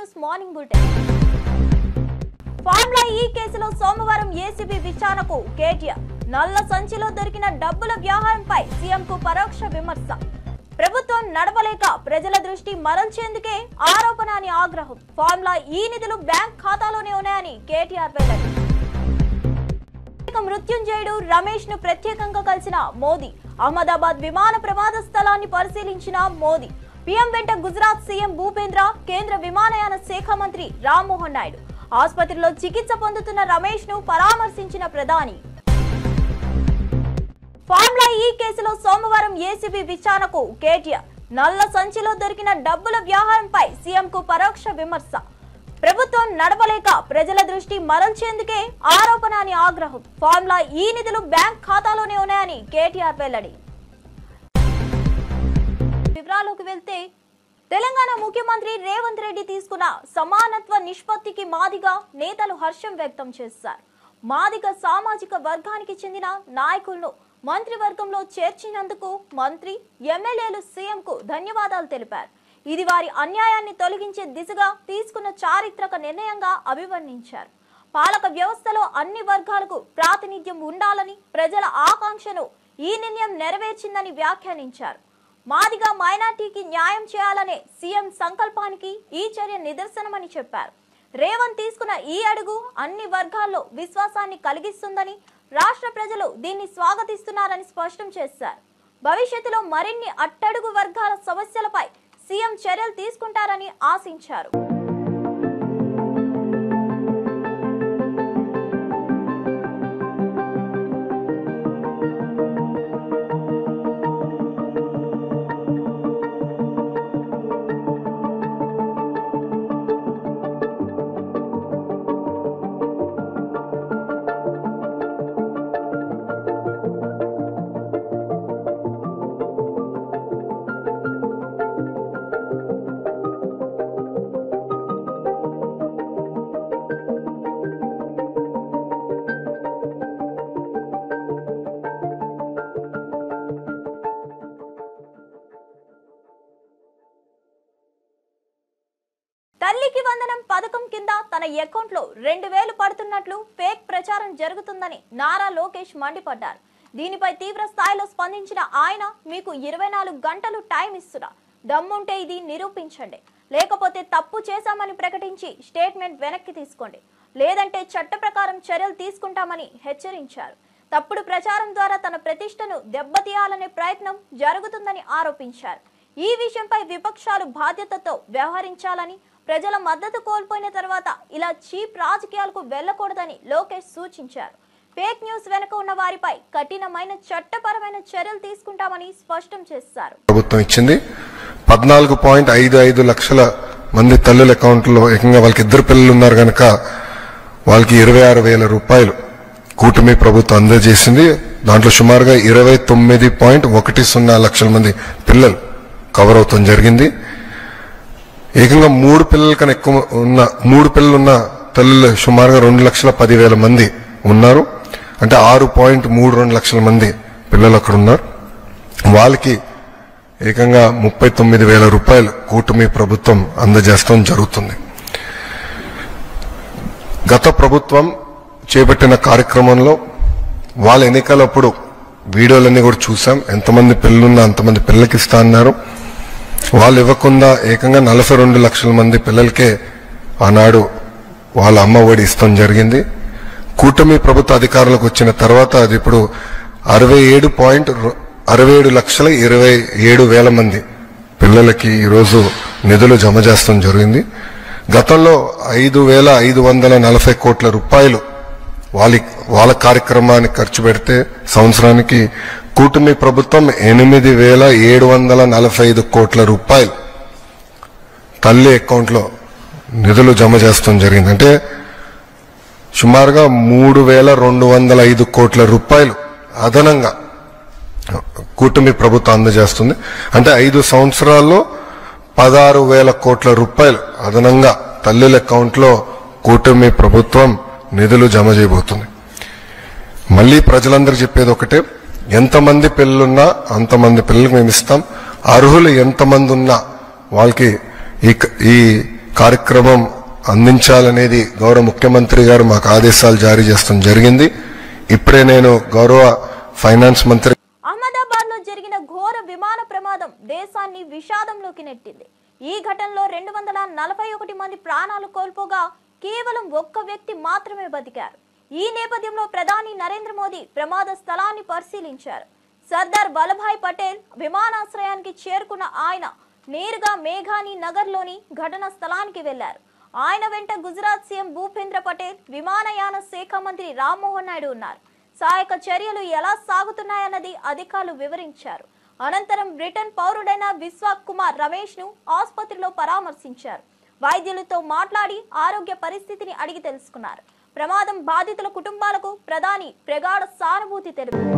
News morning bulletin. Formula ఈ కేసులో సోమవారం ఏసీబీ విచారణకు కేటీఆర్. నల్ల సంచిలో దొరికిన డబ్బుల వ్యవహారంపై సీఎంకు పరోక్ష విమర్శ. ప్రభుత్వం నడపలేక ప్రజల దృష్టి మరల్చేందుకే ఆరోపణ అని ఆగ్రహం. ఫార్ములా ఈ నిధులు బ్యాంక్ ఖాతాలోనే ఉన్నాయని కేటీఆర్ వెల్లడి. మృత్యుంజయుడు రమేష్ ను ప్రత్యేకంగా కలిసిన మోదీ. అహ్మదాబాద్ విమాన ప్రమాద స్థలాన్ని పరిశీలించిన మోదీ. పీఎం వెంట గుజరాత్ సీఎం భూపేంద్ర, కేంద్ర విమానయాన శాఖ మంత్రి రామ్మోహన్ నాయుడు. ఆసుపత్రిలో చికిత్స పొందుతున్న రమేష్ ను పరామర్శించిన ప్రధాని. ఫార్ములా ఈ కేసులో సోమవారం ఏసీబీ విచారణకు కేటీఆర్. నల్ల సంచిలో దొరికిన డబ్బుల వ్యవహారంపై సీఎంకు పరోక్ష విమర్శ. ప్రభుత్వం నడపలేక ప్రజల దృష్టి మరల్చేందుకే ఆరోపణ అని ఆగ్రహం. ఫార్ములా ఈ నిధులు బ్యాంక్ ఖాతాలోనే ఉన్నాయని కేటీఆర్ వెల్లడి. వివరాలకు వెళ్తే, తెలంగాణ ముఖ్యమంత్రి రేవంత్ రెడ్డి తీసుకున్న సమానత్వ నిష్పత్తికి మాదిగ నేతలు హర్షం వ్యక్తం చేశారు. మాదిగ సామాజిక వర్గానికి చెందిన నాయకులను మంత్రివర్గంలో చేర్చినందుకు మంత్రి, ఎమ్మెల్యేలు సీఎంకు ధన్యవాదాలు తెలిపారు. ఇది వారి అన్యాయాన్ని తొలగించే దిశగా తీసుకున్న చారిత్రక నిర్ణయంగా అభివర్ణించారు. పాలక వ్యవస్థలో అన్ని వర్గాలకు ప్రాతినిధ్యం ఉండాలని ప్రజల ఆకాంక్షను ఈ నిర్ణయం నెరవేర్చిందని వ్యాఖ్యానించారు. మాదిగ మైనార్టీకి న్యాయం చేయాలనే సీఎం సంకల్పానికి ఈ చర్య నిదర్శనమని చెప్పారు. రేవంత్ తీసుకున్న ఈ అడుగు అన్ని వర్గాల్లో విశ్వాసాన్ని కలిగిస్తుందని, రాష్ట్ర ప్రజలు దీన్ని స్వాగతిస్తున్నారని స్పష్టం చేశారు. భవిష్యత్తులో మరిన్ని అట్టడుగు వర్గాల సమస్యలపై సీఎం చర్యలు తీసుకుంటారని ఆశించారు. తల్లికి వందనం పథకం కింద తన అకౌంట్ లో 2000 పడుతున్నట్లు ఫేక్ ప్రచారం జరుగుతుందని నారా లోకేష్ మండిపడ్డారు. దీనిపై తీవ్ర స్థాయిలో స్పందించిన ఆయన, మీకు 24 గంటలు టైం ఇస్తున్నా, దమ్ముంటే ఇది నిరూపించండి, లేకపోతే తప్పు చేశామని ప్రకటించి స్టేట్మెంట్ వెనక్కి తీసుకోండి, లేదంటే చట్ట ప్రకారం చర్యలు తీసుకుంటామని హెచ్చరించారు. తప్పుడు ప్రచారం ద్వారా తన ప్రతిష్టను దెబ్బతీయాలనే ప్రయత్నం జరుగుతుందని ఆరోపించారు. ఈ విషయంపై విపక్షాలు బాధ్యతతో వ్యవహరించాలని, ప్రజల మద్దతు కోల్పోయిన తర్వాత ఇలా చీప్ రాజకీయాలకు వెళ్లకూడదని లోకేష్ సూచించారు. ఫేక్ న్యూస్ వెనుక ఉన్న వారిపై కఠినమైన చట్టపరమైన చర్యలు తీసుకుంటామని స్పష్టం చేశారు. ప్రభుత్వం ఇచ్చింది 14.55 లక్షల మంది తల్లుల అకౌంట్లో ఏకంగా వాళ్ళకి 2 పిల్లలు ఉన్నారు కనుక వాళ్ళకి 26,000 రూపాయలు కూటమి ప్రభుత్వం అందజేసింది. దాంట్లో సుమారుగా 29.10 లక్షల మంది పిల్లలు కవర్ అవుతాం జరిగింది. ఏకంగా 3 పిల్లల కన్నా ఎక్కువ ఉన్న 3 పిల్లలున్న తల్లులు సుమారుగా 2,10,000 మంది ఉన్నారు. అంటే 6.32 లక్షల మంది పిల్లలు అక్కడ ఉన్నారు. వాళ్ళకి ఏకంగా 39,000 రూపాయలు కూటమి ప్రభుత్వం అందజేస్తాం జరుగుతుంది. గత ప్రభుత్వం చేపట్టిన కార్యక్రమంలో వాళ్ళ ఎన్నికలప్పుడు వీడియోలన్నీ కూడా చూసాం. ఎంతమంది పిల్లలున్నా అంతమంది పిల్లలకి ఇస్తా అన్నారు. వాళ్ళు ఇవ్వకుండా ఏకంగా 42 లక్షల మంది పిల్లలకే ఆనాడు వాళ్ళ అమ్మ ఒడి ఇస్తాం జరిగింది. కూటమి ప్రభుత్వ అధికారులకు వచ్చిన తర్వాత అది ఇప్పుడు 67,27,000 మంది పిల్లలకి ఈరోజు నిధులు జమ చేస్తాం జరిగింది. గతంలో 5,540 కోట్ల రూపాయలు వాళ్ళ కార్యక్రమానికి ఖర్చు పెడితే సంవత్సరానికి కూటమి ప్రభుత్వం 8,745 కోట్ల రూపాయలు తల్లి అకౌంట్లో నిధులు జమ చేస్తాం జరిగింది. అంటే సుమారుగా 3,205 కోట్ల రూపాయలు అదనంగా కూటమి ప్రభుత్వం అందజేస్తుంది. అంటే 5 సంవత్సరాల్లో 16,000 కోట్ల రూపాయలు అదనంగా తల్లుల అకౌంట్లో కూటమి ప్రభుత్వం నిధులు జమ చేయబోతుంది. మళ్ళీ ప్రజలందరూ చెప్పేది ఒకటే, ఎంతమంది పిల్లలున్నా అంతమంది పిల్లలకు మేము ఇస్తాం. అర్హులు ఎంతమంది ఉన్నా వాళ్ళకి ఈ కార్యక్రమం అందించాలనేది గౌరవ ముఖ్యమంత్రి గారు మాకు ఆదేశాలు జారీ చేస్తాం జరిగింది. ఇప్పుడే నేను గౌరవ ఫైనాన్స్ మంత్రి అహ్మదాబాద్ లో జరిగిన ఘోర విమాన ప్రమాదం దేశాన్ని విషాదంలోకి నెట్టింది. ఈ ఘటనలో 241 మంది ప్రాణాలు కోల్పోగా కేవలం ఒక్క వ్యక్తి మాత్రమే బతికారు. ఈ నేపథ్యంలో ప్రధాని నరేంద్ర మోదీ ప్రమాద స్థలాన్ని పరిశీలించారు. సర్దార్ వల్లభాయ్ పటేల్ విమానాశ్రయానికి చేరుకున్న ఆయన నేరుగా మేఘాని నగర్లోని ఘటనా స్థలానికి వెళ్లారు. ఆయన వెంట గుజరాత్ సీఎం భూపేంద్ర పటేల్, విమానయాన శాఖ మంత్రి రామ్మోహన్ నాయుడు ఉన్నారు. సహాయక చర్యలు ఎలా సాగుతున్నాయన్నది అధికారులు వివరించారు. అనంతరం బ్రిటన్ పౌరుడైన విశ్వాక్ కుమార్ రమేష్ ను ఆసుపత్రిలో పరామర్శించారు. వైద్యులతో మాట్లాడి ఆరోగ్య పరిస్థితిని అడిగి తెలుసుకున్నారు. ప్రమాదం బాధితుల కుటుంబాలకు ప్రధాని ప్రగాఢ సానుభూతి తెలిపారు.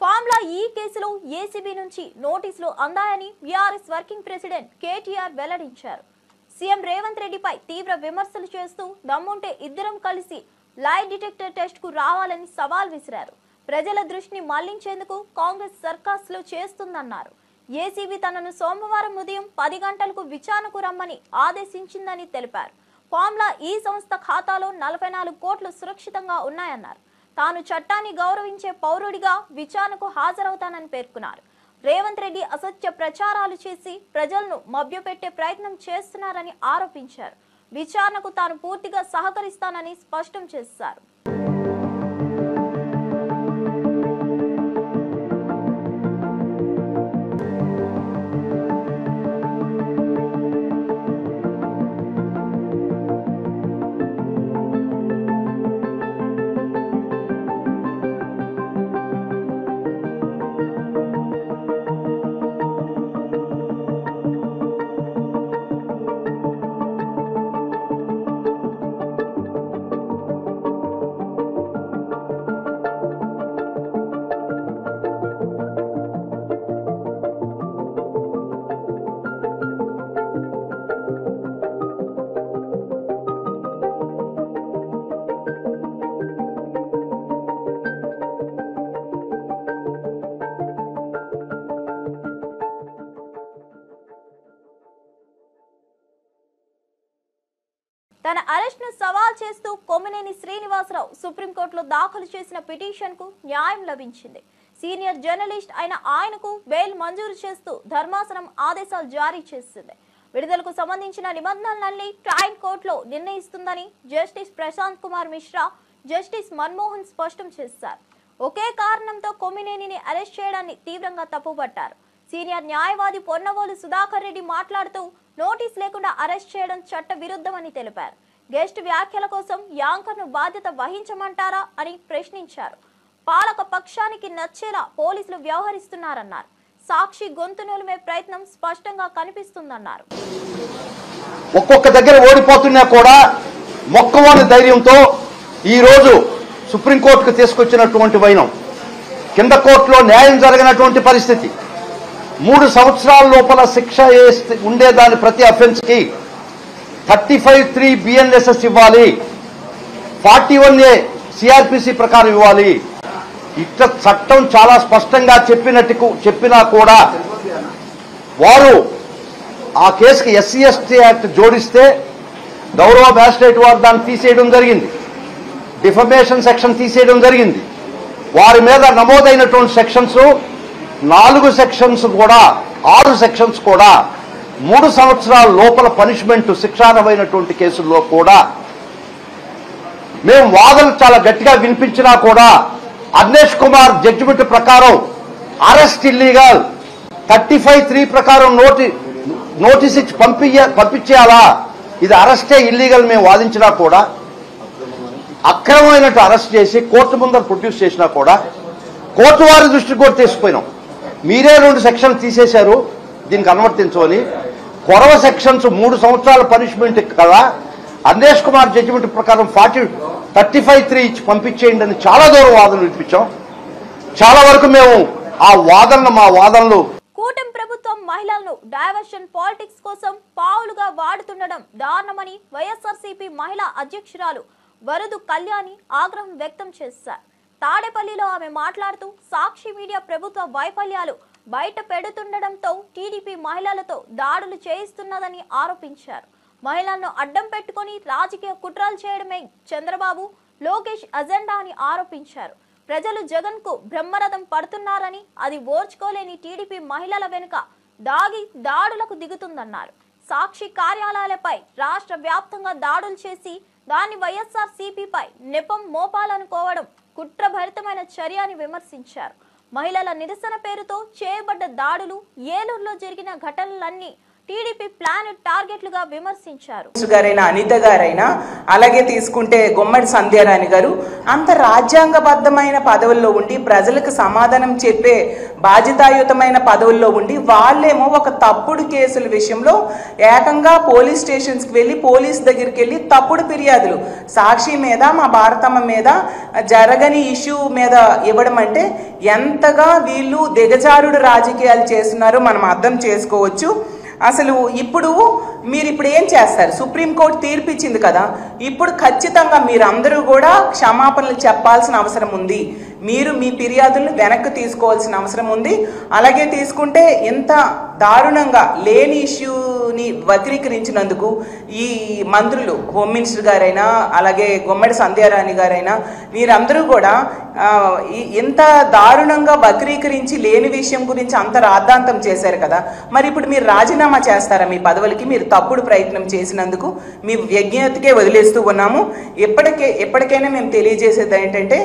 ఫార్ములా ఈ కేసులో ఏసీబీ నుంచి నోటీసులు అందాయని బీఆర్ఎస్ వర్కింగ్ ప్రెసిడెంట్ కేటీఆర్ వెల్లడించారు. సీఎం రేవంత్ రెడ్డిపై తీవ్ర విమర్శలు చేస్తూ దమ్ముంటే ఇద్దరం కలిసి లై డిటెక్టర్ టెస్ట్ కు రావాలని సవాల్ విసిరారు. ప్రజల దృష్టిని మళ్లించేందుకు కాంగ్రెస్ సర్కస్లు చేస్తుందన్నారు. ఏసీబీ తనను సోమవారం ఉదయం 10 గంటలకు విచారణకు రమ్మని ఆదేశించిందని తెలిపారు. ఫార్ములా ఈ సంస్థ ఖాతాలో 44 కోట్లు సురక్షితంగా ఉన్నాయన్నారు. తాను చట్టాన్ని గౌరవించే పౌరుడిగా విచారణకు హాజరవుతానని పేర్కొన్నారు. రేవంత్ రెడ్డి అసత్య ప్రచారాలు చేసి ప్రజలను మభ్యపెట్టే ప్రయత్నం చేస్తున్నారని ఆరోపించారు. విచారణకు తాను పూర్తిగా సహకరిస్తానని స్పష్టం చేశారు. తన అరెస్ట్ ను సవాల్ చేస్తూ కొమ్మినేని శ్రీనివాసరావు సుప్రీంకోర్టులో దాఖలు చేసిన పిటిషన్ కు న్యాయం లభించింది. సీనియర్ జర్నలిస్ట్ అయిన ఆయనకు బెయిల్ మంజూరు చేస్తూ ధర్మాసనం ఆదేశాలు జారీ చేసింది. విడుదలకు సంబంధించిన నిబంధనలన్నీ ట్రయల్ కోర్టులో నిర్ణయిస్తుందని జస్టిస్ ప్రశాంత్ కుమార్ మిశ్రా, జస్టిస్ మన్మోహన్ స్పష్టం చేశారు. ఒకే కారణంతో కొమ్మినేనిని అరెస్ట్ చేయడాన్ని తీవ్రంగా తప్పుపట్టారు. సీనియర్ న్యాయవాది పొన్నవోలు సుధాకర్ రెడ్డి మాట్లాడుతూ నోటీస్ లేకుండా అరెస్ట్ చేయడం చట్ట విరుద్ధమని తెలిపారు. గెస్ట్ వ్యాఖ్యల కోసం యాంకర్ను బాధ్యత వహించమంటారా అని ప్రశ్నించారు. పాలక పక్షానికి నచ్చేలా పోలీసులు వ్యవహరిస్తున్నారన్నారు. సాక్షి గొంతు నులిమే ప్రయత్నం స్పష్టంగా కనిపిస్తుందన్నారు. ఒక్కొక్క దగ్గర ఓడిపోతున్నా కూడా మొక్కవోని ధైర్యంతో ఈ రోజు సుప్రీంకోర్టుకు తీసుకొచ్చినటువంటి వైనం, కింద కోర్టులో న్యాయం జరగనటువంటి పరిస్థితి, 3 సంవత్సరాల లోపల శిక్ష ఉండేదాని ప్రతి అఫెన్స్ కి 35(3) BNSS ఇవ్వాలి, 41A CRPC ప్రకారం ఇవ్వాలి. ఇట్లా చట్టం చాలా స్పష్టంగా చెప్పినా కూడా వారు ఆ కేసుకి SC/ST యాక్ట్ జోడిస్తే గౌరవ మ్యాజిస్ట్రేట్ వారు దాన్ని తీసేయడం జరిగింది. డిఫమేషన్ సెక్షన్ తీసేయడం జరిగింది. వారి మీద నమోదైనటువంటి సెక్షన్స్ 4 సెక్షన్స్ కూడా 6 సెక్షన్స్ కూడా 3 సంవత్సరాల లోపల పనిష్మెంట్ శిక్షార్హమైనటువంటి కేసుల్లో కూడా మేము వాదనలు చాలా గట్టిగా వినిపించినా కూడా అర్నేష్ కుమార్ జడ్జిమెంట్ ప్రకారం అరెస్ట్ ఇల్లీగల్ 35(3) ప్రకారం నోటీస్ ఇచ్చి పంపించేయాలా, ఇది అరెస్టే ఇల్లీగల్ మేము వాదించినా కూడా అక్రమమైనట్టు అరెస్ట్ చేసి కోర్టు ముందర ప్రొడ్యూస్ చేసినా కూడా కోర్టు వారి దృష్టికి కూడా తీసుకుపోయినాం. మీరే 2 సెక్షన్లు తీసేశారు దీనికి అనువర్తించమని. కొరవ సెక్షన్స్ 3 సంవత్సరాల పనిష్మెంట్ కదా, అర్నేష్ కుమార్ జడ్జిమెంట్ ప్రకారం 35(3) ఇచ్చి పంపించేయండి అని చాలా దూరం వాదనలు వినిపించాం. చాలా వరకు మేము మా వాదనలు కూటమి ప్రభుత్వం మహిళలను డైవర్షన్ పాలిటిక్స్ కోసం పావులుగా వాడుతుండడం దారుణమని వైఎస్ఆర్సీపీ మహిళా అధ్యక్షురాలు వరదు కళ్యాణి ఆగ్రహం వ్యక్తం చేశారు. తాడేపల్లిలో ఆమె మాట్లాడుతూ సాక్షి మీడియా ప్రభుత్వ వైఫల్యాలు బయట పెడుతుండడంతో టీడీపీ మహిళలతో దాడులు చేయిస్తున్నదని ఆరోపించారు. మహిళలను అడ్డం పెట్టుకుని రాజకీయ కుట్రలు చేయడమే చంద్రబాబు లోకేష్ అజెండా అని ఆరోపించారు. ప్రజలు జగన్ కు బ్రహ్మరథం పడుతున్నారని, అది ఓర్చుకోలేని టీడీపీ మహిళల వెనుక దాడులకు దిగుతుందన్నారు. సాక్షి కార్యాలయాలపై రాష్ట్ర వ్యాప్తంగా దాడులు చేసి దాన్ని వైఎస్ఆర్సీపీపై నెపం మోపాలనుకోవడం కుట్రభరితమైన చర్య అని విమర్శించారు. మహిళల నిరసన పేరుతో చేయబడ్డ దాడులు, ఏలూరులో జరిగిన ఘటనలన్నీ టీడీపీ ప్లాన్ టార్గెట్లుగా విమర్శించారు. గారైనా అనిత గారైనా అలాగే తీసుకుంటే గుమ్మడి సంధ్యారాణి గారు అంత రాజ్యాంగబద్ధమైన పదవుల్లో ఉండి ప్రజలకు సమాధానం చెప్పే బాధ్యతాయుతమైన పదవుల్లో ఉండి వాళ్ళేమో ఒక తప్పుడు కేసుల విషయంలో ఏకంగా పోలీస్ స్టేషన్స్కి వెళ్ళి పోలీస్ దగ్గరికి వెళ్ళి తప్పుడు ఫిర్యాదులు సాక్షి మీద మా భారతమ్మ మీద జరగని ఇష్యూ మీద ఇవ్వడం అంటే ఎంతగా వీళ్ళు దిగజారుడు రాజకీయాలు చేస్తున్నారో మనం అర్థం చేసుకోవచ్చు. అసలు ఇప్పుడు ఏం చేస్తారు? సుప్రీంకోర్టు తీర్పు ఇచ్చింది కదా, ఇప్పుడు ఖచ్చితంగా మీరందరూ కూడా క్షమాపణలు చెప్పాల్సిన అవసరం ఉంది. మీరు మీ ఫిర్యాదులను వెనక్కి తీసుకోవాల్సిన అవసరం ఉంది. అలాగే తీసుకుంటే ఎంత దారుణంగా లేని ఇష్యూని వక్రీకరించినందుకు ఈ మంత్రులు హోమ్ మినిస్టర్ గారైనా అలాగే గుమ్మడి సంధ్యారాణి గారైనా మీరందరూ కూడా ఎంత దారుణంగా వక్రీకరించి లేని విషయం గురించి అంత రాద్ధాంతం చేశారు కదా. మరి ఇప్పుడు మీరు రాజీనామా చేస్తారా మీ పదవులకి? మీరు తప్పుడు ప్రయత్నం చేసినందుకు మీ విజ్ఞతకే వదిలేస్తూ ఉన్నాము. ఎప్పటికైనా మేము తెలియజేసేది ఏంటంటే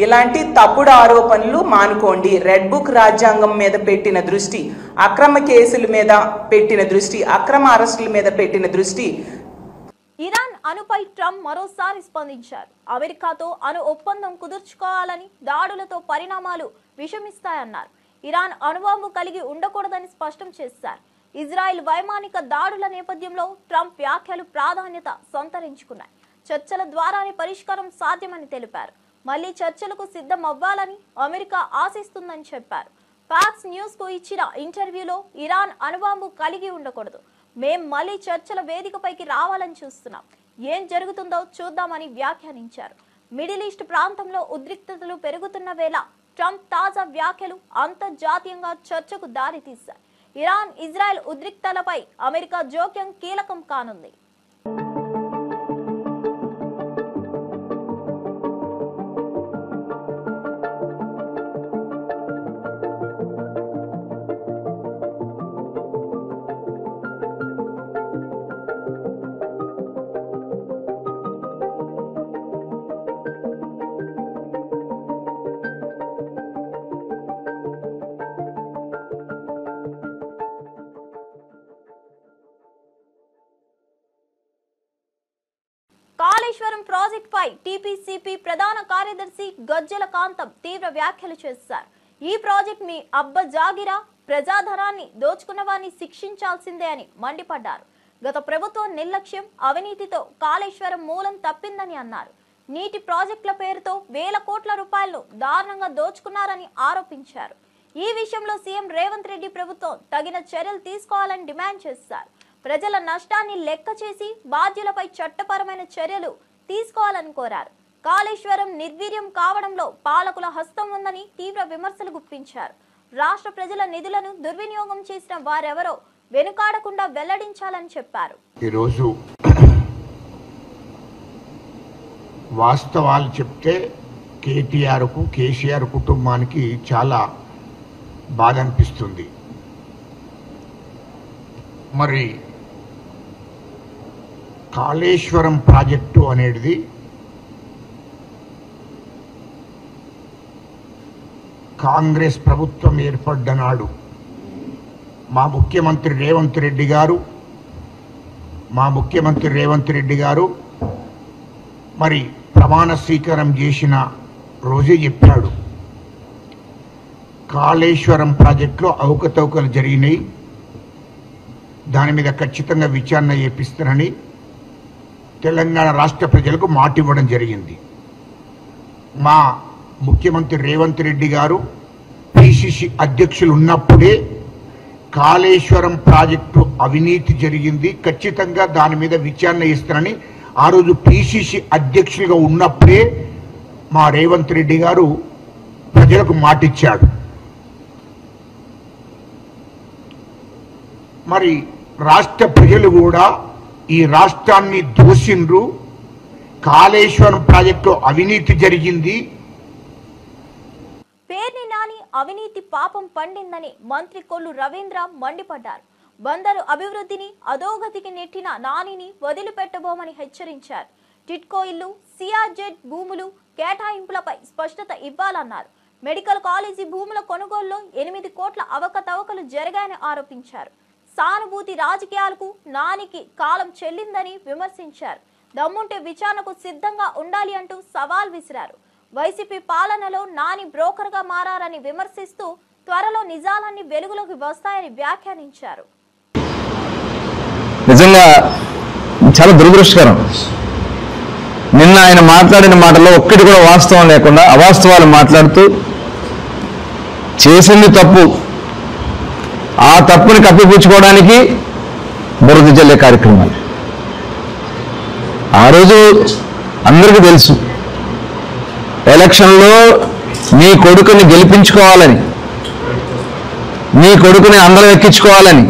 ఇలాంటి తప్పుడు ఆరోపణలు మానుకోండి. రెడ్ బుక్ రాజ్యాంగం మీద పెట్టిన దృష్టి, అక్రమ కేసుల మీద పెట్టిన దృష్టి, అక్రమ అరెస్టుల మీద పెట్టిన దృష్టి. ఇరాన్ అణుపై ట్రంప్ మరోసారి స్పందించారు. అమెరికాతో అణు ఒప్పందం కుదుర్చుకోవాలని, దాడులతో పరిణామాలు విషమిస్తాయన్నారు. ఇరాన్ అణుబాంబు కలిగి ఉండకూడదని స్పష్టం చేశారు. ఇజ్రాయెల్ వైమానిక దాడుల నేపథ్యంలో ట్రంప్ వ్యాఖ్యలు ప్రాధాన్యత సంతరించుకున్నాయి. చర్చల ద్వారానే పరిష్కారం సాధ్యమని తెలిపారు. మళ్లీ చర్చలకు సిద్ధం అవ్వాలని అమెరికా ఆశిస్తుందని చెప్పారు. ఫాక్స్ న్యూస్ కు ఇచ్చిన ఇంటర్వ్యూలో ఇరాన్ అణుబాంబు కలిగి ఉండకూడదు, మేం మళ్లీ చర్చల వేదికపైకి రావాలని చూస్తున్నాం, ఏం జరుగుతుందో చూద్దామని వ్యాఖ్యానించారు. మిడిల్ ఈస్ట్ ప్రాంతంలో ఉద్రిక్తతలు పెరుగుతున్న వేళ ట్రంప్ తాజా వ్యాఖ్యలు అంతర్జాతీయంగా చర్చకు దారితీశాయి. ఇరాన్ ఇజ్రాయెల్ ఉద్రిక్తతలపై అమెరికా జోక్యం కీలకం కానుంది. కాళేశ్వరం ప్రాజెక్ట్ పై టీపీసీపీ ప్రధాన కార్యదర్శి గజ్జల కాంతం తీవ్ర వ్యాఖ్యలు చేశారు. ఈ ప్రాజెక్ట్ మీ అబ్బ జాగిరా, ప్రజాధనాన్ని దోచుకున్న వారిని శిక్షించాల్సిందే అని మండిపడ్డారు. గత ప్రభుత్వం నిర్లక్ష్యం, అవినీతితో కాళేశ్వరం మూలం తప్పిందని అన్నారు. నీటి ప్రాజెక్టుల పేరుతో వేల కోట్ల రూపాయలను దారుణంగా దోచుకున్నారని ఆరోపించారు. ఈ విషయంలో సీఎం రేవంత్ రెడ్డి ప్రభుత్వం తగిన చర్యలు తీసుకోవాలని డిమాండ్ చేశారు. ప్రజల నష్టాన్ని లెక్క చేసి బాధ్యులపై చట్టపరమైన చర్యలు తీసుకోవాలని కోరారు. కాళేశ్వరం నిర్వీర్యం కావడంలో పాలకుల హస్తం ఉందని తీవ్ర విమర్శలు గుప్పించారు. రాష్ట్ర ప్రజల నిధులను దుర్వినియోగం చేసిన వారెవరో వెనుకాడకుండా వెల్లడించాలని చెప్పారు. ఈరోజు వాస్తవాలు చెప్తే కేటీఆర్కు కేసీఆర్ కుటుంబానికి చాలా బాధ అనిపిస్తుంది. మరి కాళేశ్వరం ప్రాజెక్టు అనేది కాంగ్రెస్ ప్రభుత్వం ఏర్పడ్డ నాడు మా ముఖ్యమంత్రి రేవంత్ రెడ్డి గారు మరి ప్రమాణ స్వీకారం చేసిన రోజే చెప్పాడు, కాళేశ్వరం ప్రాజెక్టులో అవకతవకలు జరిగినాయి, దాని మీద ఖచ్చితంగా విచారణ చేపిస్తానని తెలంగాణ రాష్ట్ర ప్రజలకు మాట ఇవ్వడం జరిగింది. మా ముఖ్యమంత్రి రేవంత్ రెడ్డి గారు పిసిసి అధ్యక్షులు ఉన్నప్పుడే కాళేశ్వరం ప్రాజెక్టు అవినీతి జరిగింది, ఖచ్చితంగా దాని మీద విచారణ ఇస్తానని ఆ రోజు పిసిసి అధ్యక్షులుగా ఉన్నప్పుడే మా రేవంత్ రెడ్డి గారు ప్రజలకు మాటిచ్చాడు. మరి రాష్ట్ర ప్రజలు కూడా ఈ రాష్ట్రాన్ని దోషిండ్రు, కాళేశ్వరం ప్రాజెక్టులో అవినీతి జరిగింది. పేర్ని నాని అవినీతి పాపం పండిందని మంత్రి కొల్లు రవీంద్ర మండిపడ్డారు. బందరు అభివృద్ధిని అధోగతికి నెట్టిన నానిని వదిలిపెట్టబోమని హెచ్చరించారు. టిట్కో ఇల్లు, సిఆర్జెడ్ భూములు కేటాయింపులపై స్పష్టత ఇవ్వాలన్నారు. మెడికల్ కాలేజీ భూముల కొనుగోలులో 8 కోట్ల అవకతవకలు జరిగాయని ఆరోపించారు. సానుభూతి రాజకీయాలకు నానికి కాలం చెల్లిందని విమర్శించారు. దమ్ముంటే విచారణకు సిద్ధంగా ఉండాలి అంటూ సవాల్ విసిరారు. వైసీపీ పాలనలో నాని బ్రోకర్ గా మారారని విమర్శిస్తూ త్వరలో నిజాలన్నీ వెలుగులోకి వస్తాయని వ్యాఖ్యానించారు. నిజంగా చాలా దురదృష్టకరం. నిన్న ఆయన మాట్లాడిన మాటల్లో ఒక్కటి కూడా వాస్తవం లేకుండా అవాస్తవాలు మాట్లాడుతూ చేసింది తప్పు, ఆ తప్పుని కప్పిపుచ్చుకోవడానికి బురద జల్లే కార్యక్రమాలు. ఆ రోజు అందరికీ తెలుసు, ఎలక్షన్లో నీ కొడుకుని గెలిపించుకోవాలని, నీ కొడుకుని అందరం ఎక్కించుకోవాలని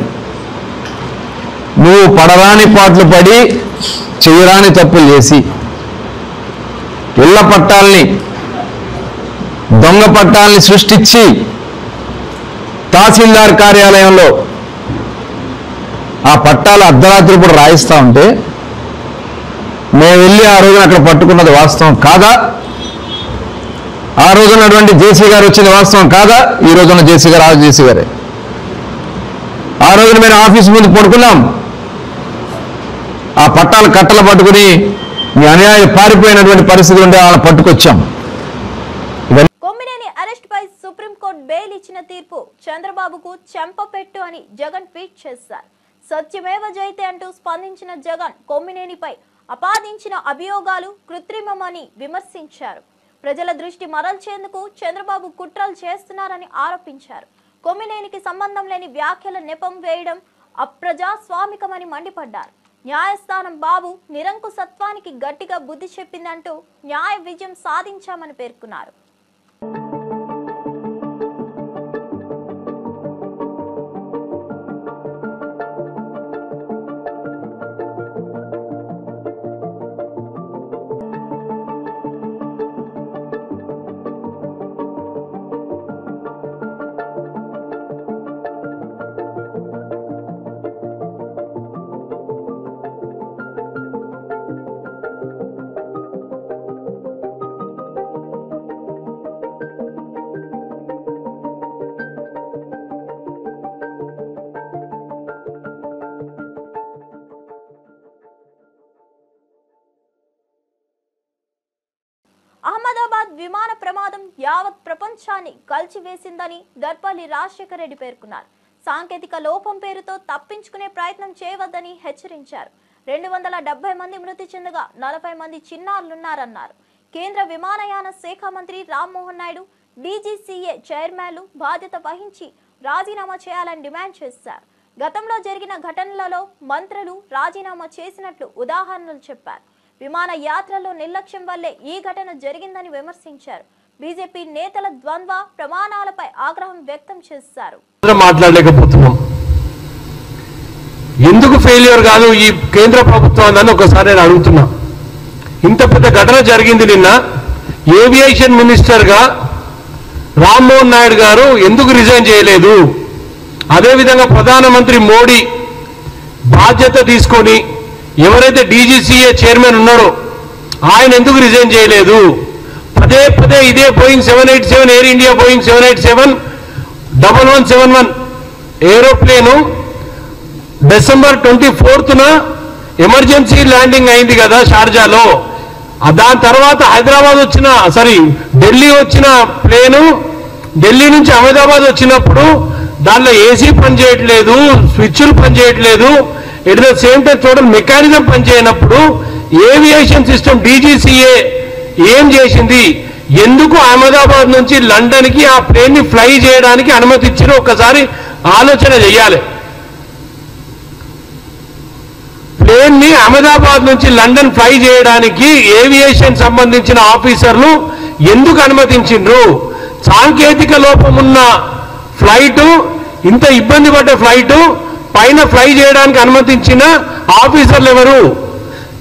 నువ్వు పడరాని పాటలు పడి చేయరాని తప్పులు చేసి ఇళ్ల పట్టాలని, దొంగ పట్టాలని సృష్టించి తహసీల్దార్ కార్యాలయంలో ఆ పట్టాలు అర్ధరాత్రి కూడా రాయిస్తూ ఉంటే మేము వెళ్ళి ఆ రోజున అక్కడ పట్టుకున్నది వాస్తవం కాదా? ఆ రోజున్నటువంటి జేసీ గారు వచ్చింది వాస్తవం కాదా? ఈ రోజున్న జేసీ గారు ఆ జేసీ గారే. ఆ రోజున మేము ఆఫీస్ ముందు పడుకున్నాం, ఆ పట్టాలు కట్టలు పట్టుకుని మీ అన్యాయం పారిపోయినటువంటి పరిస్థితి ఉంటే వాళ్ళని పట్టుకొచ్చాం. కొమ్మినేని అరెస్ట్ పై సుప్రీంకోర్టు బెయిల్ ఇచ్చిన తీర్పు చంద్రబాబుకు చెంపపెట్టు అని జగన్ ట్వీట్ చేశారు. సత్యమేవ జయతే అంటూ స్పందించిన జగన్ కొమ్మినేనిపై అపాదించిన అభియోగాలు కృత్రిమమని విమర్శించారు. ప్రజల దృష్టి మరల్చేందుకు చంద్రబాబు కుట్రలు చేస్తున్నారని ఆరోపించారు. కొమ్మినేనికి సంబంధం లేని వ్యాఖ్యల నెపం వేయడం అప్రజాస్వామికమని మండిపడ్డారు. న్యాయస్థానం బాబు నిరంకుశత్వానికి గట్టిగా బుద్ధి చెప్పిందంటూ న్యాయ విజయం సాధించామని పేర్కొన్నారు. అహ్మదాబాద్ విమాన ప్రమాదం యావత్ ప్రపంచాన్ని కలిచివేసిందని దర్పల్లి రాజశేఖర్ రెడ్డి పేర్కొన్నారు. సాంకేతిక లోపం పేరుతో తప్పించుకునే ప్రయత్నం చేయవద్దని హెచ్చరించారు. 270 మంది మృతి చెందగా 40 మంది చిన్నారులున్నారన్నారు. కేంద్ర విమానయాన శాఖ మంత్రి రామ్మోహన్ నాయుడు, డీజీసీఏ చైర్మన్లు బాధ్యత వహించి రాజీనామా చేయాలని డిమాండ్ చేశారు. గతంలో జరిగిన ఘటనలలో మంత్రులు రాజీనామా చేసినట్లు ఉదాహరణలు చెప్పారు. విమాన యాత్రలో నిర్లక్ష్యం వల్లే ఈ ఘటన జరిగిందని విమర్శించారు. బీజేపీ నేతల ద్వంద్వ ప్రమాణాలపై ఆగ్రహం వ్యక్తం చేశారు. మాట్లాడలేకపోతున్నాం, ఎందుకు ఫెయిల్యూర్ కాదు ఈ కేంద్ర ప్రభుత్వం అని ఒకసారి నేను అడుగుతున్నా. ఇంత పెద్ద ఘటన జరిగింది నిన్న, ఏవియేషన్ మినిస్టర్గా రామ్మోహన్ నాయుడు గారు ఎందుకు రిజైన్ చేయలేదు? అదేవిధంగా ప్రధానమంత్రి మోడీ బాధ్యత తీసుకొని ఎవరైతే డీజీసీఏ చైర్మన్ ఉన్నారో ఆయన ఎందుకు రిజైన్ చేయలేదు? పదే పదే ఇదే Boeing 787 Air India Boeing 787-1171 aeroplane December 24న ఎమర్జెన్సీ ల్యాండింగ్ అయింది కదా షార్జాలో. దాని తర్వాత హైదరాబాద్ వచ్చిన ఢిల్లీ వచ్చిన ప్లేను ఢిల్లీ నుంచి అహ్మదాబాద్ వచ్చినప్పుడు దానిలో ఏసీ పనిచేయట్లేదు, స్విచ్లు పనిచేయట్లేదు, at the same time total mechanism పనిచేయనప్పుడు ఏవియేషన్ సిస్టమ్ డీజీసీఏ ఏం చేసింది? ఎందుకు అహ్మదాబాద్ నుంచి లండన్కి ఆ ప్లేన్ని ఫ్లై చేయడానికి అనుమతి ఇచ్చారో ఒక్కసారి ఆలోచన చేయాలి. ప్లేన్ని అహ్మదాబాద్ నుంచి లండన్ ఫ్లై చేయడానికి ఏవియేషన్ సంబంధించిన ఆఫీసర్లు ఎందుకు అనుమతించిండ్రు? సాంకేతిక లోపం ఉన్న ఫ్లైట్, ఇంత ఇబ్బంది పడ్డ ఫ్లైట్ పైన ఫ్లై చేయడానికి అనుమతించిన ఆఫీసర్లు ఎవరు?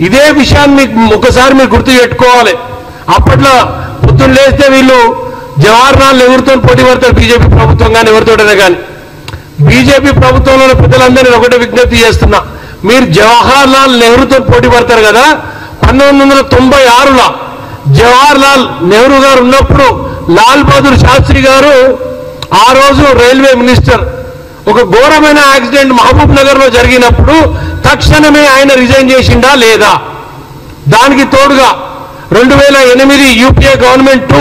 ఇదే విషయాన్ని ఒకసారి మీరు గుర్తు పెట్టుకోవాలి. అప్పట్లో పొద్దున్న లేస్తే వీళ్ళు జవహర్లాల్ నెహ్రూతో పోటీ పడతారు, బీజేపీ ప్రభుత్వం కానీ ఎవరితోటైనా కానీ. బీజేపీ ప్రభుత్వంలోని పెద్దలందరినీ ఒకటే విజ్ఞప్తి చేస్తున్నా, మీరు జవహర్లాల్ నెహ్రూతో పోటీ పడతారు కదా. 1996లో జవహర్లాల్ నెహ్రూ గారు ఉన్నప్పుడు లాల్ బహదూర్ శాస్త్రి గారు ఆ రోజు రైల్వే మినిస్టర్, ఒక ఘోరమైన యాక్సిడెంట్ మహబూబ్ నగర్ లో జరిగినప్పుడు తక్షణమే ఆయన రిజైన్ చేసిండా లేదా? దానికి తోడుగా 2008 యూపీఏ గవర్నమెంట్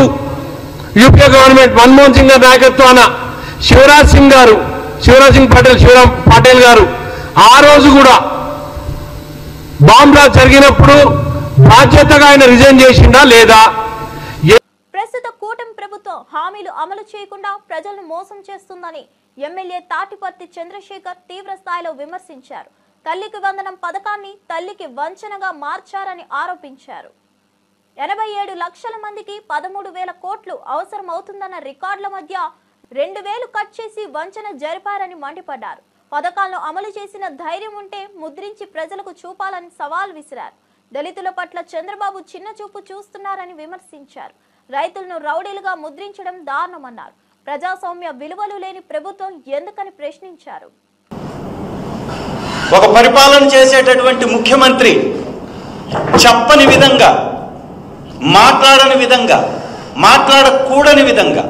మన్మోహన్ సింగ్ గారి నాయకత్వాన శివరాజ్ సింగ్ పాటిల్ గారు ఆ రోజు కూడా బాంబ్ బ్లాస్ట్ జరిగినప్పుడు బాధ్యతగా ఆయన రిజైన్ చేసిండా లేదా? ప్రస్తుత కూటమి ప్రభుత్వం హామీలు అమలు చేయకుండా ప్రజలను మోసం చేస్తుందని ఎమ్మెల్యే తాటిపర్తి చంద్రశేఖర్ తీవ్ర స్థాయిలో విమర్శించారు. తల్లికి వందనం పథకాన్ని తల్లికి వంచనగా మార్చారని ఆరోపించారు. 87 లక్షల మందికి 13,000 కోట్లు అవసరమవుతుందన్న రికార్డుల మధ్య 2,000 కట్ చేసి వంచన జరిపారని మండిపడ్డారు. పథకాలను అమలు చేసిన ధైర్యం ఉంటే ముద్రించి ప్రజలకు చూపాలని సవాల్ విసిరారు. దళితుల పట్ల చంద్రబాబు చిన్న చూపు చూస్తున్నారని విమర్శించారు. రైతులను రౌడీలుగా ముద్రించడం దారుణమన్నారు. ప్రజాస్వామ్య విలువలు లేని ప్రభుత్వం ఎందుకని ప్రశ్నించారు. ఒక పరిపాలన చేసేటటువంటి ముఖ్యమంత్రి చెప్పని విధంగా, మాట్లాడని విధంగా, మాట్లాడకూడని విధంగా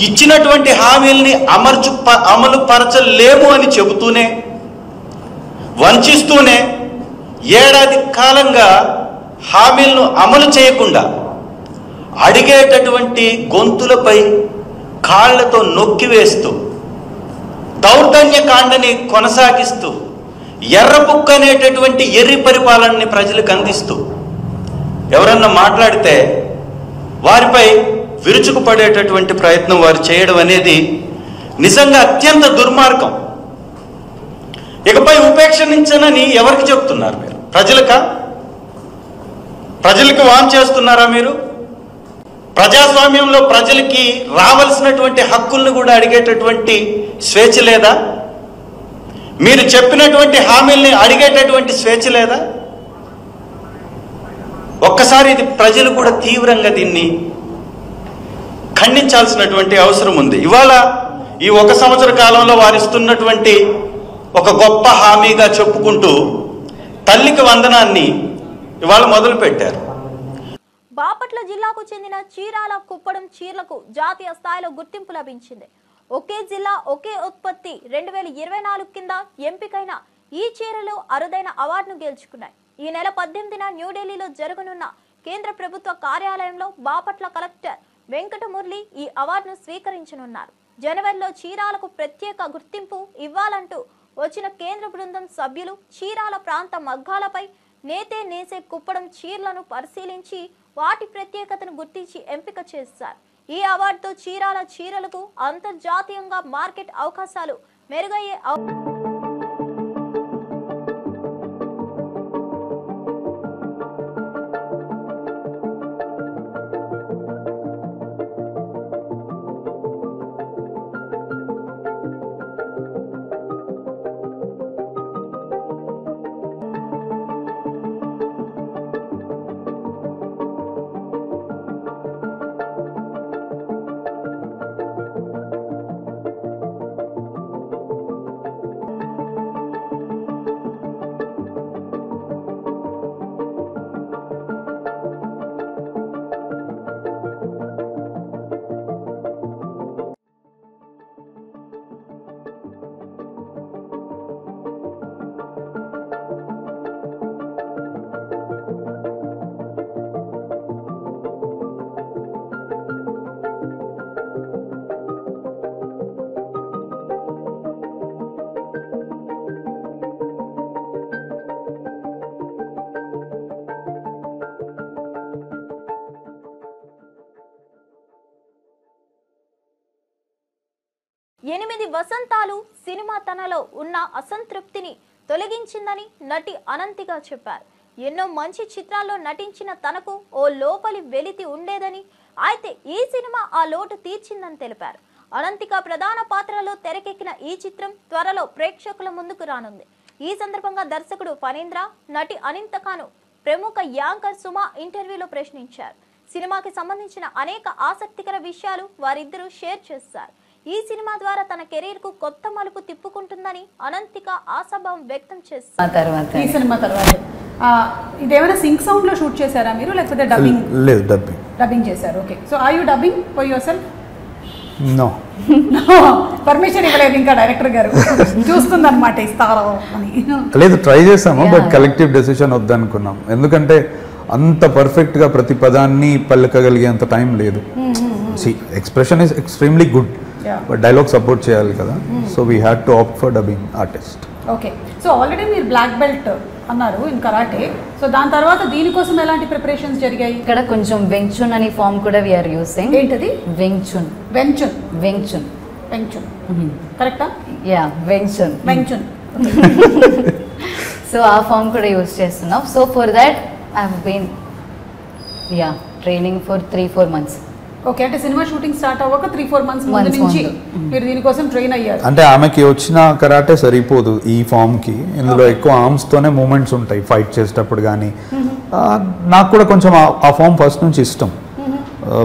ఇచ్చినటువంటి హామీల్ని అమలు పరచలేము అని చెబుతూనే, వంచిస్తూనే ఏడాది కాలంగా హామీలను అమలు చేయకుండా అడిగేటటువంటి గొంతులపై కాళ్లతో నొక్కివేస్తూ, దౌర్జన్యకాండని కొనసాగిస్తూ, ఎర్రబుక్క అనేటటువంటి ఎర్రి పరిపాలనని ప్రజలకు అందిస్తూ ఎవరన్నా మాట్లాడితే వారిపై విరుచుకుపడేటటువంటి ప్రయత్నం వారు చేయడం అనేది నిజంగా అత్యంత దుర్మార్గం. ఇకపై ఉపేక్షించనని ఎవరికి చెప్తున్నారు మీరు? ప్రజలకు వాన్ చేస్తున్నారా మీరు? ప్రజాస్వామ్యంలో ప్రజలకి రావాల్సినటువంటి హక్కులను కూడా అడిగేటటువంటి స్వేచ్ఛ లేదా? మీరు చెప్పినటువంటి హామీల్ని అడిగేటటువంటి స్వేచ్ఛ లేదా? ఒక్కసారి ఇది ప్రజలు కూడా తీవ్రంగా దీన్ని ఖండించాల్సినటువంటి అవసరం ఉంది. ఇవాళ ఈ 1 సంవత్సర కాలంలో వారు ఇస్తున్నటువంటి ఒక గొప్ప హామీగా చెప్పుకుంటూ తల్లికి వందనాన్ని ఇవాళ మొదలు పెట్టారు. బాపట్ల జిల్లాకు చెందిన చీరాల కుప్పడం చీరలకు జాతీయ స్థాయిలో గుర్తింపు లభించింది. ఒకే జిల్లా ఒకే ఉత్పత్తి 2024 కింద ఎంపికైన ఈ చీరలు అరుదైన అవార్డును గెలుచుకున్నాయి. ఈ నెల 18న న్యూఢిల్లీలో జరగనున్న కేంద్ర ప్రభుత్వ కార్యాలయంలో బాపట్ల కలెక్టర్ వెంకటమురళి ఈ అవార్డును స్వీకరించనున్నారు. జనవరిలో చీరాలకు ప్రత్యేక గుర్తింపు ఇవ్వాలంటూ వచ్చిన కేంద్ర బృందం సభ్యులు చీరాల ప్రాంత మగ్గాలపై నేసే కుప్పడం చీరలను పరిశీలించి వాటి ప్రత్యేకతను గుర్తించి ఎంపిక చేశారు. ఈ అవార్డుతో చీరాల చీరలకు అంతర్జాతీయంగా మార్కెట్ అవకాశాలు మెరుగయ్యే 9 వసంతాలు సినిమా తనలో ఉన్న అసంతృప్తిని తొలగించిందని నటి అనంతిగా చెప్పారు. ఎన్నో మంచి చిత్రాల్లో నటించిన తనకు ఓ లోపలి వెలితి ఉండేదని, అయితే ఈ సినిమా ఆ లోటు తీర్చిందని తెలిపారు. అనంతిక ప్రధాన పాత్రలో తెరకెక్కిన ఈ చిత్రం త్వరలో ప్రేక్షకుల ముందుకు రానుంది. ఈ సందర్భంగా దర్శకుడు ఫణీంద్ర, నటి అనంతికను ప్రముఖ యాంకర్ సుమ ఇంటర్వ్యూలో ప్రశ్నించారు. సినిమాకి సంబంధించిన అనేక ఆసక్తికర విషయాలు వారిద్దరూ షేర్ చేశారు. ఈ సినిమా ద్వారా తన కెరీర్ కు కొత్త మలుపు తిప్పుకుంటుందని అనంతిక ఆశాభావం వ్యక్తం చేశారు. ఈ సినిమా తర్వాత ఇదేమైనా సింక్ సౌండ్ లో షూట్ చేశారా మీరు, లేకపోతే డబ్బింగ్? లేదు, డబ్బింగ్ చేశారు. Okay, so are you dubbing for yourself? No, permission ఇవ్వలేదు ఇంకా డైరెక్టర్ గారు. చూస్తుందన్నమాట ఇస్తారా అని. లేదు, ట్రై చేసాము, బట్ కలెక్టివ్ డెసిషన్ వద్దనుకున్నాం. ఎందుకంటే అంత పర్ఫెక్ట్ గా ప్రతి పదాన్ని పలకగలిగేంత టైం లేదు. Expression is extremely good, but dialogue support చేయాలి కదా. So we had to opt for dubbing artist. Okay, so already మీరు బ్లాక్ బెల్ట్ అన్నారు ఇన్ కరాటే. సో దాని తర్వాత దీనికోసం ఎలాంటి ప్రిపరేషన్స్ జరిగాయి? ఇక్కడ కొంచెం వెంగ్చున్ అనే ఫామ్ కూడా వి ఆర్ యూజింగ్. ఏంటది? వెంగ్చున్. వెంగ్చున్. వెంగ్చున్. వెంగ్చున్ కరెక్టా? Yeah, wing chun. వెంగ్చున్. సో ఆ ఫామ్ కూడా యూజ్ చేస్తున్నాం. So for that I have been training for 3-4 months. Okay, అంటే సినిమా షూటింగ్ స్టార్ట్ అవ్వక 3-4 months ముందు నుంచి మీరు దీనికోసం ట్రైన్ అయ్యారు. అంటే ఆమెకి వచ్చిన కరాటే సరిపోదు ఈ ఫామ్ కి. ఇందులో ఎక్కువ ఆర్మ్స్ తోనే మూమెంట్స్ ఉంటాయి ఫైట్ చేసేటప్పుడు కానీ. నాకు కూడా కొంచెం ఆ ఫామ్ ఫస్ట్ నుంచి ఇష్టం.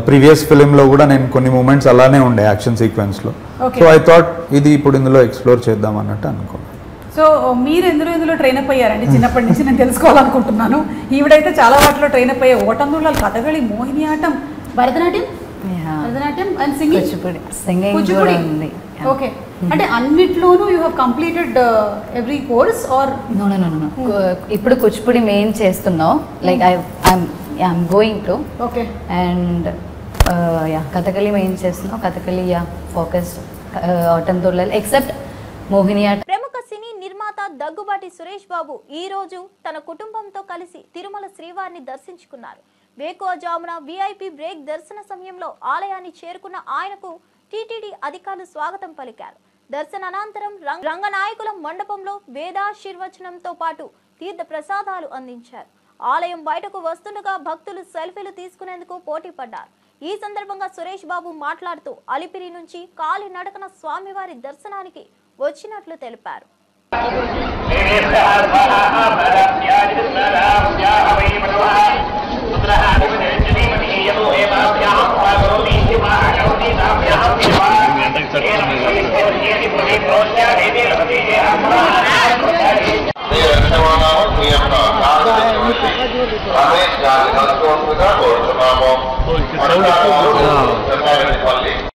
ప్రీవియస్ ఫిలింలో కూడా నేను కొన్ని మూమెంట్స్ అలానే ఉండే యాక్షన్ సీక్వెన్స్ లో. సో ఐ థాట్ ఇది ఇప్పుడు ఇందులో ఎక్స్ప్లోర్ చేద్దాం అన్నట్టు అనుకున్నాను. సో మీరు ఎందులో ట్రైన్ అప్ అయ్యారండి? చిన్నప్పటి నుంచి నేను తెలుసుకోవాలనుకుంటున్నాను. ఈవిడైతే చాలా వాటిలో ట్రైన్ అప్ అయ్యాయి. ఓటంలో Kathakali, Mohiniyattam, Bharatanatyam and singing. Okay, అంటే అన్నిట్లోనూ you have completed every course are? No. ఇప్పుడు కూచిపూడి మెయిన్ చేస్తున్నాం. Like I'm going to. Okay, and Kathakali main చేస్తున్నాం. Kathakali focused, Ottamthullal except Mohiniyattam. ప్రముఖ సినీ నిర్మాత దగ్గుబాటి సురేష్ బాబు ఈ రోజు తన కుటుంబంతో కలిసి తిరుమల శ్రీవారిని దర్శించుకున్నారు. వేకువజామున విఐపి బ్రేక్ దర్శన సమయంలో ఆలయాన్ని చేరుకున్న ఆయనకు టీటీడీ అధికారులు స్వాగతం పలికారు. దర్శనానంతరం రంగనాయకుల మండపంలో వేదాశీర్వచనంతో పాటు తీర్థ ప్రసాదాలు అందించారు. ఆలయం బయటకు వస్తుండగా భక్తులు సెల్ఫీలు తీసుకునేందుకు పోటీ పడ్డారు. ఈ సందర్భంగా సురేష్ బాబు మాట్లాడుతూ అలిపిరి నుంచి కాలినడకన స్వామివారి దర్శనానికి వచ్చినట్లు తెలిపారు. కోరుతున్నాము.